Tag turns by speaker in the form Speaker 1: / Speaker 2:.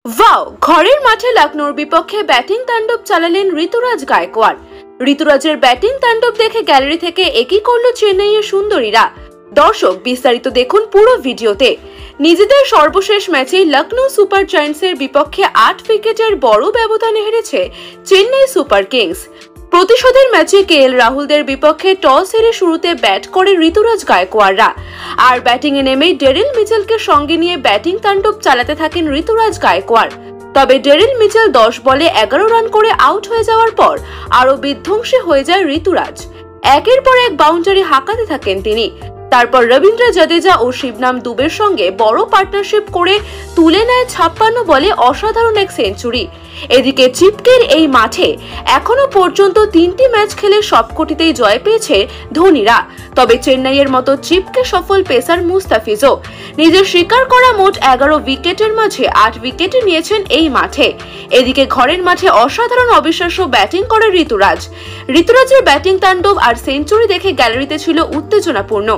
Speaker 1: Wow, ঘরের মাঠে লখনৌর বিপক্ষে ব্যাটিং তাণ্ডব চালালেন ঋতুরাজ গায়কোয়াড়। ঋতুরাজের ব্যাটিং তাণ্ডব দেখে গ্যালারি থেকে একই করল চেন্নাইয়ের সুন্দরীরা। দর্শক, বিস্তারিত দেখুন পুরো ভিডিওতে। নিজেদের সর্বশেষ ম্যাচে লখনৌ সুপার জায়ান্টসের বিপক্ষে 8 উইকেটের বড় ব্যবধানে হেরেছে চেন্নাই সুপার কিংস। প্রতিশোধের ম্যাচে কেএল রাহুলদের বিপক্ষে টস হেরে শুরুতে ব্যাট করে ঋতুরাজ গায়কোয়াড়রা, আর ব্যাটিং এ নেমে ডেরিল মিচেলকে সঙ্গে নিয়ে ব্যাটিং তাণ্ডব চালাতে থাকেন ঋতুরাজ গায়কোয়াড়। তবে ডেরিল মিচেল 10 বলে 11 রান করে আউট হয়ে যাওয়ার পর আরো বিধ্বংসী হয়ে যায় ঋতুরাজ। একের পর এক বাউন্ডারি হাঁকাতে থাকেন তিনি। তারপর রবীন্দ্র জাদেজা ও শিবনাম দুবের সঙ্গে বড় পার্টনারশিপ করে তুলে নেয় 56 বলে অসাধারণ এক সেঞ্চুরি। এদিকে চিপকের এই মাঠে এখনো পর্যন্ত 3টি ম্যাচ খেলে সবকটিতেই জয় পেয়েছে ধোনিরা। তবে চেন্নাইয়ের মতো চিপকে সফল পেসার মুস্তাফিজও নিজের শিকার করা মোট 11 উইকেটের মাঝে 8 উইকেট নিয়েছেন এই মাঠে। এদিকে ঘরের মাঠে অসাধারণ অবিশ্বাস্য ব্যাটিং করে ঋতুরাজের ব্যাটিং তাণ্ডব আর সেঞ্চুরি দেখে গ্যালারিতে ছিল উত্তেজনাপূর্ণ।